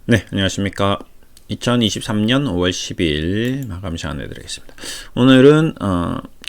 네, 안녕하십니까. 2023년 5월 10일 마감 시간 내드리겠습니다. 오늘은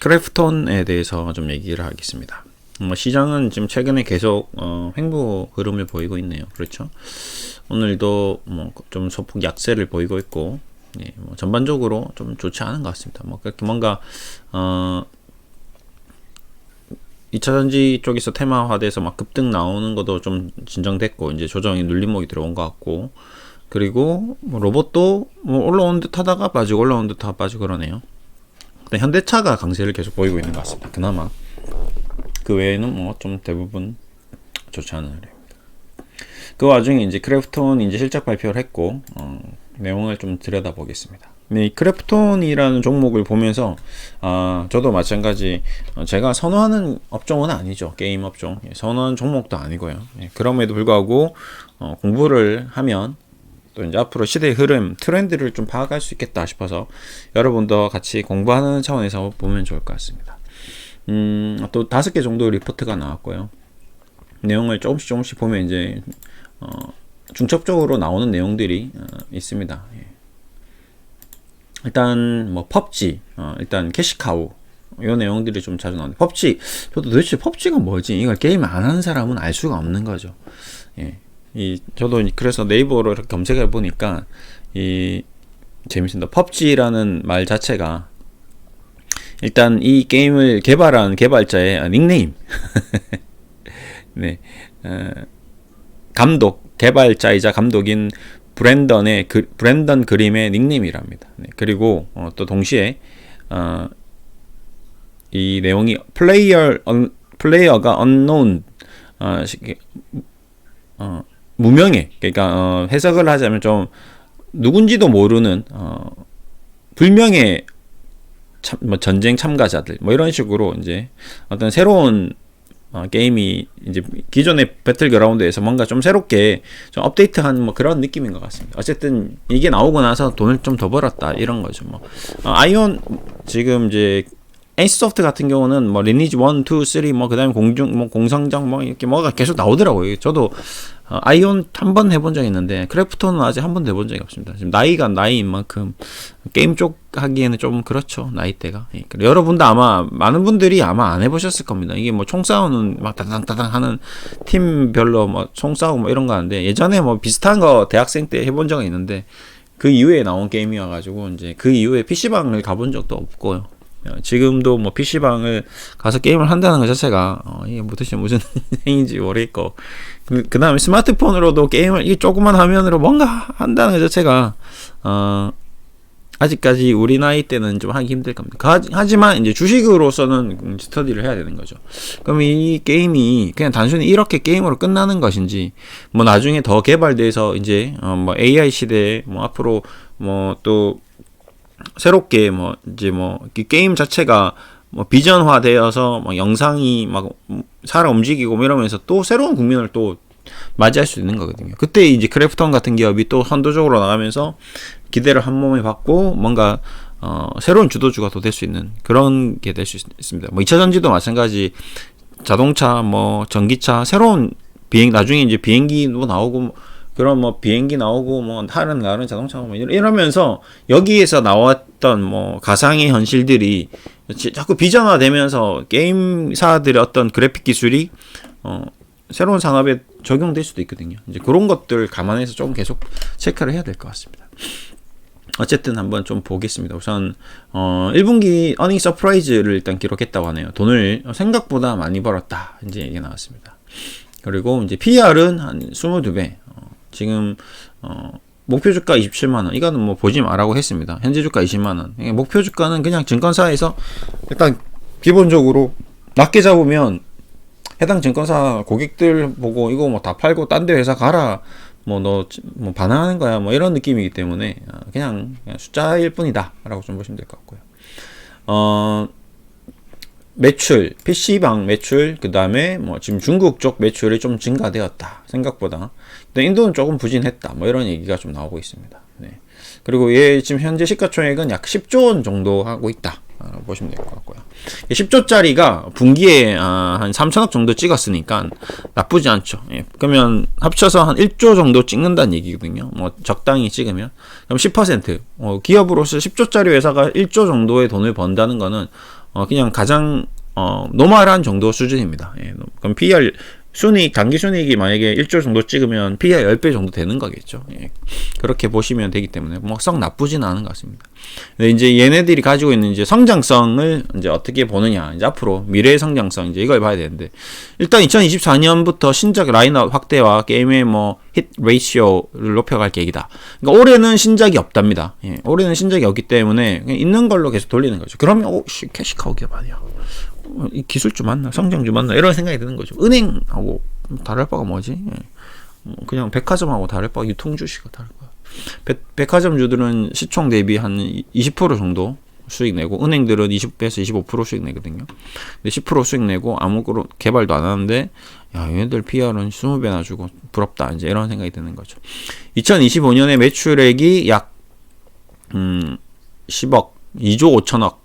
크래프톤에 대해서 좀 얘기를 하겠습니다. 시장은 지금 최근에 계속 횡보 흐름을 보이고 있네요. 그렇죠? 오늘도 좀 소폭 약세를 보이고 있고, 예, 전반적으로 좀 좋지 않은 것 같습니다. 그렇게 뭔가 2차전지 쪽에서 테마화돼서 막 급등 나오는 것도 좀 진정됐고, 이제 조정이 눌림목이 들어온 것 같고, 그리고 로봇도 올라온 듯 하다가 빠지고 올라온 듯 하다가 빠지고 그러네요. 근데 현대차가 강세를 계속 보이고 있는 것 같습니다. 그나마 그 외에는 좀 대부분 좋지 않은 흐름입니다. 그 와중에 이제 크래프톤 이제 실적 발표를 했고 내용을 좀 들여다보겠습니다. 네, 크래프톤이라는 종목을 보면서 저도 마찬가지 제가 선호하는 업종은 아니죠. 게임 업종 선호하는 종목도 아니고요. 그럼에도 불구하고 공부를 하면 또 이제 앞으로 시대의 흐름, 트렌드를 좀 파악할 수 있겠다 싶어서 여러분도 같이 공부하는 차원에서 보면 좋을 것 같습니다. 또 5개 정도 리포트가 나왔고요. 내용을 조금씩 보면 이제 중첩적으로 나오는 내용들이 있습니다. 일단 펍지, 일단 캐시카우 이 내용들이 좀 자주 나오는데 펍지, 저도 도대체 펍지가 뭐지? 이걸 게임 안 하는 사람은 알 수가 없는 거죠. 예. 저도 그래서 네이버로 이렇게 검색해 보니까 재밌습니다. 펍지라는 말 자체가 일단 이 게임을 개발한 개발자의 닉네임, 네, 감독, 개발자이자 감독인 브랜던 그림의 닉네임이랍니다. 네, 그리고 또 동시에 이 내용이 플레이어가 unknown, 무명의, 그러니까 해석을 하자면 좀 누군지도 모르는 불명의 전쟁 참가자들 이런 식으로 이제 어떤 새로운 게임이 이제 기존의 배틀그라운드에서 뭔가 좀 새롭게 좀 업데이트한 그런 느낌인 것 같습니다. 어쨌든 이게 나오고 나서 돈을 좀 더 벌었다 이런 거죠. 아이온 지금 이제 에이스소프트 같은 경우는 리니지 1, 2, 3 그다음에 공성장 이렇게 뭐가 계속 나오더라고요. 저도 아이온 한 번 해본 적이 있는데 크래프톤은 아직 한 번도 해본 적이 없습니다. 지금 나이가 나이인 만큼 게임 쪽 하기에는 좀 그렇죠. 나이대가. 여러분도 아마 많은 분들이 아마 안 해보셨을 겁니다. 이게 총 싸우는 따당따당 하는 팀별로 총 싸우고 이런 거 하는데 예전에 비슷한 거 대학생 때 해본 적이 있는데 그 이후에 나온 게임이어가지고 이제 그 이후에 PC방을 가본 적도 없고요. 지금도 PC방을 가서 게임을 한다는 것 자체가 이게 도대체 무슨 행인지 모르겠고 그 다음에 스마트폰으로도 게임을 이 조그만 화면으로 뭔가 한다는 것 자체가 아직까지 우리 나이 때는 좀 하기 힘들 겁니다. 하지만 이제 주식으로서는 스터디를 해야 되는 거죠. 그럼 이 게임이 그냥 단순히 이렇게 게임으로 끝나는 것인지 나중에 더 개발돼서 이제 AI 시대에 앞으로 또 새롭게 이제 게임 자체가 비전화되어서 영상이 살아 움직이고 이러면서 또 새로운 국면을 또 맞이할 수 있는 거거든요. 그때 이제 크래프톤 같은 기업이 또 선도적으로 나가면서 기대를 한 몸에 받고 뭔가 새로운 주도주가 또 될 수 있는 그런 게 될 수 있습니다. 2차 전지도 마찬가지 자동차 전기차 새로운 나중에 이제 비행기도 나오고 그런 비행기 나오고 하는 나른 자동차 이러면서 여기에서 나왔던 가상의 현실들이 자꾸 비전화되면서 게임사들의 어떤 그래픽 기술이 새로운 산업에 적용될 수도 있거든요. 이제 그런 것들 감안해서 좀 계속 체크를 해야 될 것 같습니다. 어쨌든 한번 좀 보겠습니다. 우선 1분기 어닝 서프라이즈를 일단 기록했다고 하네요. 돈을 생각보다 많이 벌었다 이제 얘기 나왔습니다. 그리고 이제 PR은 한 22배. 지금 목표 주가 27만원 이거는 보지 말라고 했습니다. 현재 주가 20만원. 목표 주가는 그냥 증권사에서 일단 기본적으로 낮게 잡으면 해당 증권사 고객들 보고 이거 다 팔고 딴 데 회사 가라 너 반항하는 거야 이런 느낌이기 때문에 그냥 숫자일 뿐이다 라고 좀 보시면 될 것 같고요. 매출, PC방 매출, 그 다음에 지금 중국 쪽 매출이 좀 증가되었다 생각보다. 근데 인도는 조금 부진했다 이런 얘기가 좀 나오고 있습니다. 네. 그리고 얘 지금 현재 시가총액은 약 10조 원 정도 하고 있다 보시면 될 것 같고요. 10조짜리가 분기에 한 3천억 정도 찍었으니까 나쁘지 않죠. 예. 그러면 합쳐서 한 1조 정도 찍는다는 얘기거든요. 뭐 적당히 찍으면 그럼 10% 기업으로서 10조짜리 회사가 1조 정도의 돈을 번다는 거는 그냥 가장 노멀한 정도 수준입니다. 예. 그럼 PER 순이익, 단기 순이익이 만약에 1조 정도 찍으면 PER 10배 정도 되는 거겠죠. 예. 그렇게 보시면 되기 때문에 뭐 썩 나쁘지는 않은 것 같습니다. 근데 이제 얘네들이 가지고 있는 이제 성장성을 이제 어떻게 보느냐, 이제 앞으로 미래의 성장성 이제 이걸 봐야 되는데, 일단 2024년부터 신작 라인업 확대와 게임의 뭐 힛 레이시오를 높여갈 계획이다. 그러니까 올해는 신작이 없답니다. 예. 올해는 신작이 없기 때문에 그냥 있는 걸로 계속 돌리는 거죠. 그러면 캐시카우 기업 아니야. 이 기술주 맞나? 성장주 맞나? 이런 생각이 드는 거죠. 은행하고 다를 바가 뭐지? 예. 그냥 백화점하고 다를 바가 유통주식과 다를 거야. 백화점주들은 시총 대비 한 20% 정도 수익 내고, 은행들은 20에서 25% 수익 내거든요. 근데 10% 수익 내고 아무것도 개발도 안 하는데, 야, 얘네들 PR은 20배나 주고 부럽다. 이제 이런 생각이 드는 거죠. 2025년에 매출액이 약 10억, 2조 5천억.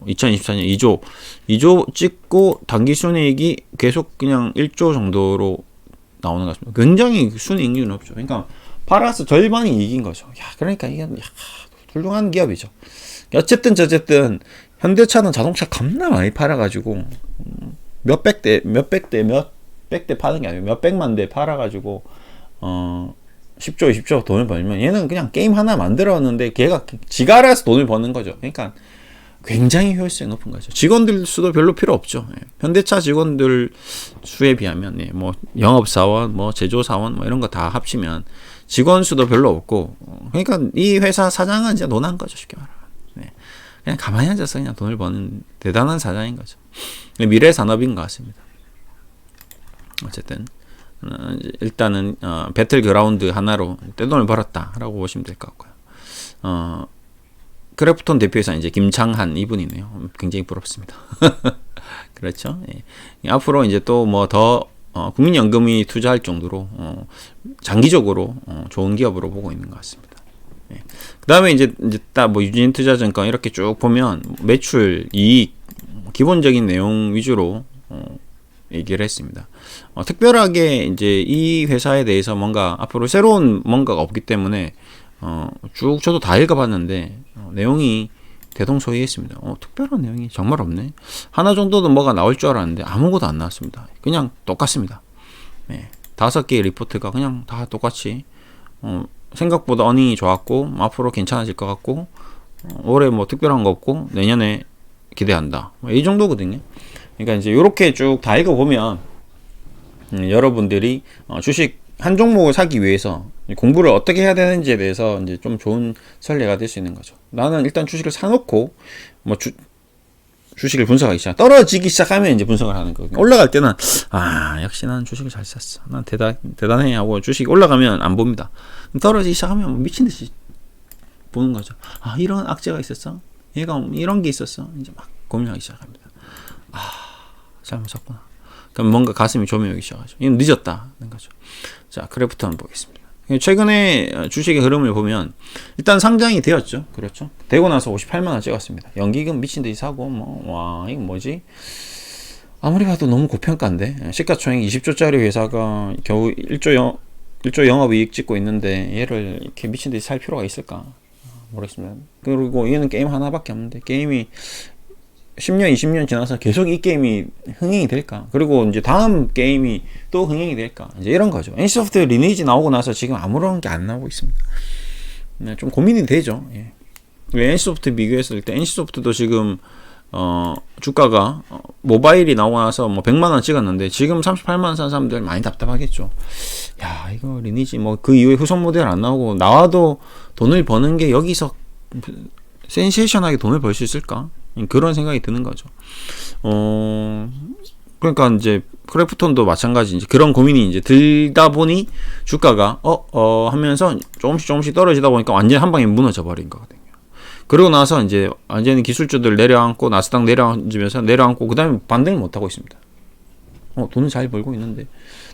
2024년 2조 찍고 단기 순이익이 계속 그냥 1조 정도로 나오는 것 같습니다. 굉장히 순이익률은 없죠. 그러니까 팔아서 절반이 이긴 거죠. 야, 그러니까 이게 훌륭한 기업이죠. 어쨌든 저쨌든 현대차는 자동차 겁나 많이 팔아가지고 몇백 대 파는 게 아니고 몇백만 대 팔아가지고 10조 20조 돈을 벌면, 얘는 그냥 게임 하나 만들었는데 걔가 지가 알아서 돈을 버는 거죠. 그러니까 굉장히 효율성이 높은 거죠. 직원들 수도 별로 필요 없죠. 예. 현대차 직원들 수에 비하면, 예, 뭐 영업사원, 뭐 제조사원, 뭐 이런 거 다 합치면 직원 수도 별로 없고, 그러니까 이 회사 사장은 진짜 논한 거죠, 쉽게 말하면. 예. 그냥 가만히 앉아서 그냥 돈을 버는 대단한 사장인 거죠. 미래 산업인 것 같습니다. 어쨌든 일단은 배틀그라운드 하나로 떼돈을 벌었다라고 보시면 될 것 같고요. 크래프톤 대표이사 이제 김창한 이분이네요. 굉장히 부럽습니다. 그렇죠. 예. 앞으로 이제 또 뭐 더 국민연금이 투자할 정도로 장기적으로 좋은 기업으로 보고 있는 것 같습니다. 예. 그다음에 이제 딱 뭐 유진투자증권 이렇게 쭉 보면 매출, 이익, 기본적인 내용 위주로 얘기를 했습니다. 특별하게 이제 이 회사에 대해서 뭔가 앞으로 새로운 뭔가가 없기 때문에 쭉 저도 다 읽어봤는데 내용이 대동소이했습니다. 특별한 내용이 정말 없네. 하나 정도는 뭐가 나올 줄 알았는데 아무것도 안 나왔습니다. 그냥 똑같습니다. 네, 5개의 리포트가 그냥 다 똑같이 생각보다 어닝이 좋았고 앞으로 괜찮아질 것 같고 올해 뭐 특별한 거 없고 내년에 기대한다. 이 정도거든요. 그러니까 이제 이렇게 쭉 다 읽어보면 여러분들이 주식 한 종목을 사기 위해서 공부를 어떻게 해야 되는지에 대해서 이제 좀 좋은 선례가 될 수 있는 거죠. 나는 일단 주식을 사놓고 뭐 주식을 분석하기 시작, 떨어지기 시작하면 이제 분석을 하는 거거든요. 올라갈 때는 역시 나는 주식을 잘 샀어, 난 대단해 하고 주식이 올라가면 안 봅니다. 떨어지기 시작하면 미친 듯이 보는 거죠. 이런 악재가 있었어, 얘가 이런 게 있었어, 이제 막 고민하기 시작합니다. 잘못 샀구나. 그럼 뭔가 가슴이 조명하기 시작하죠. 이건 늦었다는 거죠. 자, 크래프톤 보겠습니다. 최근에 주식의 흐름을 보면 일단 상장이 되었죠. 그렇죠. 되고 나서 58만원 찍었습니다. 연기금 미친듯이 사고 이거 뭐지? 아무리 봐도 너무 고평가인데, 시가총액 20조짜리 회사가 겨우 1조 영업이익 찍고 있는데 얘를 이렇게 미친듯이 살 필요가 있을까 모르겠습니다. 그리고 얘는 게임 하나밖에 없는데 게임이 10년, 20년 지나서 계속 이 게임이 흥행이 될까? 그리고 이제 다음 게임이 또 흥행이 될까? 이제 이런 거죠. NC소프트 리니지 나오고 나서 지금 아무런 게 안 나오고 있습니다. 네, 좀 고민이 되죠. 예. NC소프트 비교했을 때 NC소프트도 지금 주가가 모바일이 나오고 나서 뭐 100만원 찍었는데 지금 38만원 산 사람들 많이 답답하겠죠. 야, 이거 리니지 뭐 그 이후에 후속 모델 안 나오고 나와도 돈을 버는 게 여기서 센세이션하게 돈을 벌 수 있을까? 그런 생각이 드는 거죠. 그러니까 이제 크래프톤도 마찬가지, 이제 그런 고민이 이제 들다 보니 주가가 하면서 조금씩 떨어지다 보니까 완전히 한 방에 무너져 버린 거거든요. 그러고 나서 이제 완전히 기술주들 내려앉고 나스닥 내려앉고 그다음에 반등을 못 하고 있습니다. 돈을 잘 벌고 있는데,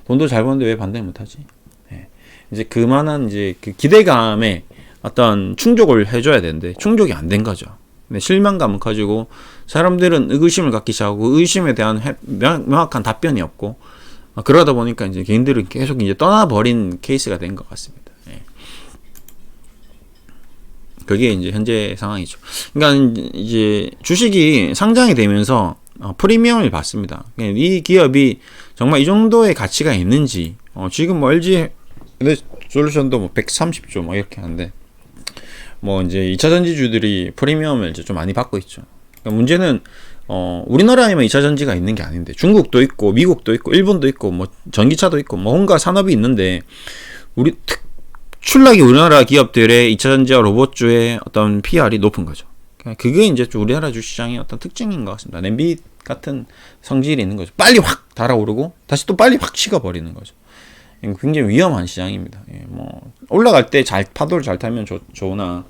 돈도 잘 버는데 왜 반등을 못 하지? 네. 이제 그만한 이제 그 기대감에 어떤 충족을 해줘야 되는데 충족이 안 된 거죠. 근데 실망감은 커지고 사람들은 의구심을 갖기 시작하고 의심에 대한 명확한 답변이 없고 그러다 보니까 이제 개인들은 계속 이제 떠나버린 케이스가 된 것 같습니다. 예. 그게 이제 현재 상황이죠. 그러니까 이제 주식이 상장이 되면서 프리미엄을 받습니다. 이 기업이 정말 이 정도의 가치가 있는지 지금 뭐 LG 솔루션도 뭐 130조 뭐 이렇게 하는데 뭐 이제 2차 전지주들이 프리미엄을 이제 좀 많이 받고 있죠. 그러니까 문제는 우리나라에만 2차 전지가 있는 게 아닌데 중국도 있고 미국도 있고 일본도 있고 뭐 전기차도 있고 뭐 온갖 산업이 있는데 출락이 우리나라 기업들의 2차 전지와 로봇주의 어떤 PR이 높은 거죠. 그게 이제 우리나라 주시장의 어떤 특징인 것 같습니다. 냄비 같은 성질이 있는 거죠. 빨리 확 달아오르고 다시 또 빨리 확 식어버리는 거죠. 굉장히 위험한 시장입니다. 예, 뭐 올라갈 때 파도를 잘 타면 좋으나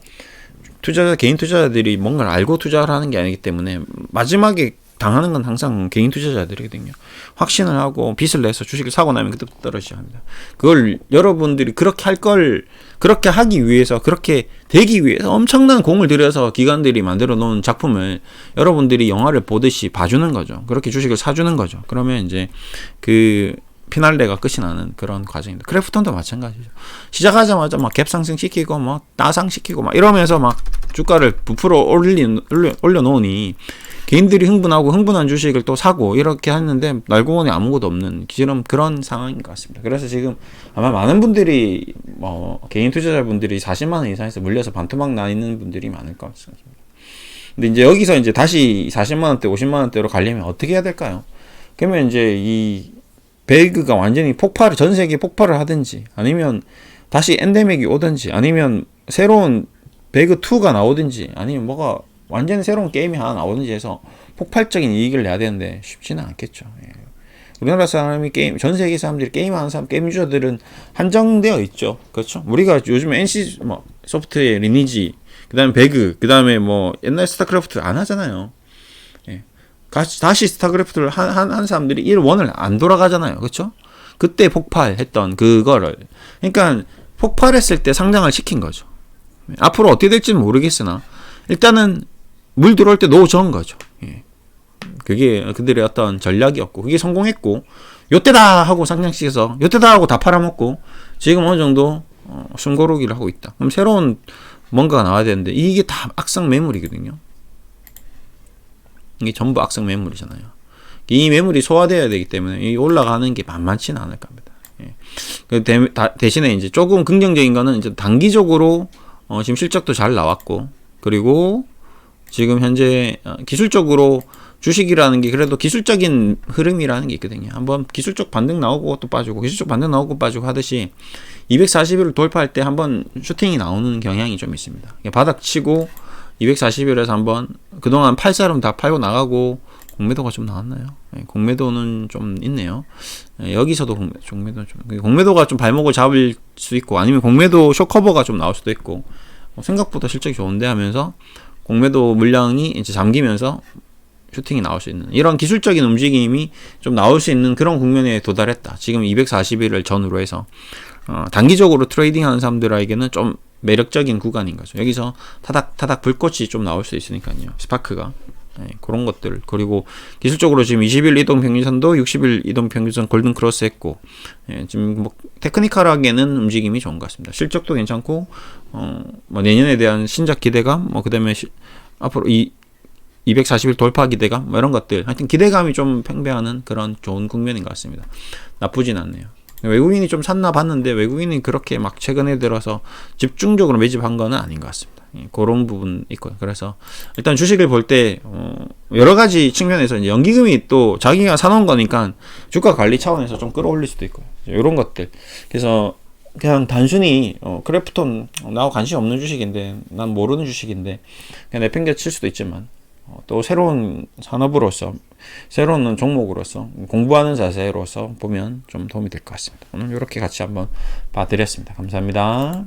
개인 투자자들이 뭔가를 알고 투자를 하는 게 아니기 때문에 마지막에 당하는 건 항상 개인 투자자들이거든요. 확신을 하고 빚을 내서 주식을 사고 나면 그때부터 떨어지게 합니다. 그걸 여러분들이 그렇게 하기 위해서, 그렇게 되기 위해서 엄청난 공을 들여서 기관들이 만들어 놓은 작품을 여러분들이 영화를 보듯이 봐주는 거죠. 그렇게 주식을 사주는 거죠. 그러면 이제 그 피날레가 끝이 나는 그런 과정입니다. 크래프톤도 마찬가지죠. 시작하자마자 막 갭상승 시키고 뭐 따상 시키고 막 이러면서 막 주가를 부풀어 올려놓으니 개인들이 흥분한 주식을 또 사고 이렇게 했는데 날고원에 아무것도 없는 지금 그런 상황인 것 같습니다. 그래서 지금 아마 많은 분들이 개인 투자자분들이 40만 원 이상에서 물려서 반토막 나 있는 분들이 많을 것 같습니다. 근데 이제 여기서 이제 다시 40만 원대, 50만 원대로 가려면 어떻게 해야 될까요? 그러면 이제 이 배그가 완전히 전 세계에 폭발을 하든지 아니면 다시 엔데믹이 오든지 아니면 새로운 배그2가 나오든지 아니면 뭐가 완전히 새로운 게임이 하나 나오든지 해서 폭발적인 이익을 내야 되는데 쉽지는 않겠죠. 예. 우리나라 사람이 전 세계 사람들이 게임하는 게임 유저들은 한정되어 있죠. 그렇죠? 우리가 요즘 NC 소프트의 리니지, 그 다음에 배그, 그 다음에 뭐 옛날 스타크래프트 안 하잖아요. 예. 다시 스타크래프트를 한 사람들이 1을 안 돌아가잖아요. 그렇죠? 그때 폭발했던 그거를. 그러니까 폭발했을 때 상장을 시킨 거죠. 앞으로 어떻게 될지는 모르겠으나 일단은 물 들어올 때 놓아준 거죠. 예. 그게 그들의 어떤 전략이었고 그게 성공했고 요때다 하고 상장시켜서 요때다 하고 다 팔아먹고 지금 어느 정도 숨고르기를 하고 있다. 그럼 새로운 뭔가가 나와야 되는데 이게 다 악성 매물이거든요. 이게 전부 악성 매물이잖아요. 이 매물이 소화되어야 되기 때문에 이 올라가는 게 만만치는 않을 겁니다. 예. 대신에 이제 조금 긍정적인 거는 이제 단기적으로 지금 실적도 잘 나왔고 그리고 지금 현재 기술적으로 주식이라는 게 그래도 기술적인 흐름이라는 게 있거든요. 한번 기술적 반등 나오고 또 빠지고 기술적 반등 나오고 빠지고 하듯이 240일을 돌파할 때 한번 슈팅이 나오는 경향이 좀 있습니다. 바닥 치고 240일에서 한번 그동안 팔 사람 다 팔고 나가고 공매도가 좀 나왔나요? 네, 공매도는 좀 있네요. 네, 여기서도 공매도가 좀 발목을 잡을 수 있고 아니면 공매도 쇼커버가 좀 나올 수도 있고 생각보다 실적이 좋은데 하면서 공매도 물량이 이제 잠기면서 슈팅이 나올 수 있는 이런 기술적인 움직임이 좀 나올 수 있는 그런 국면에 도달했다. 지금 240일을 전후로 해서 단기적으로 트레이딩 하는 사람들에게는 좀 매력적인 구간인 거죠. 여기서 타닥타닥 불꽃이 좀 나올 수 있으니까요. 스파크가. 네, 그런 것들. 그리고 기술적으로 지금 20일 이동 평균선도 60일 이동 평균선 골든 크로스 했고 지금 뭐 테크니컬하게는 움직임이 좋은 것 같습니다. 실적도 괜찮고 뭐 내년에 대한 신작 기대감 그다음에 앞으로 240일 돌파 기대감 이런 것들 하여튼 기대감이 좀 팽배하는 그런 좋은 국면인 것 같습니다. 나쁘진 않네요. 외국인이 좀 샀나 봤는데 외국인이 그렇게 막 최근에 들어서 집중적으로 매집한 거는 아닌 것 같습니다. 그런 부분 있고요. 그래서 일단 주식을 볼 때 여러 가지 측면에서 이제 연기금이 또 자기가 사놓은 거니까 주가 관리 차원에서 좀 끌어올릴 수도 있고요. 이런 것들. 그래서 그냥 단순히 크래프톤 나하고 관심 없는 주식인데 난 모르는 주식인데 그냥 내팽개 칠 수도 있지만 또 새로운 산업으로서 새로운 종목으로서 공부하는 자세로서 보면 좀 도움이 될 것 같습니다. 오늘 이렇게 같이 한번 봐드렸습니다. 감사합니다.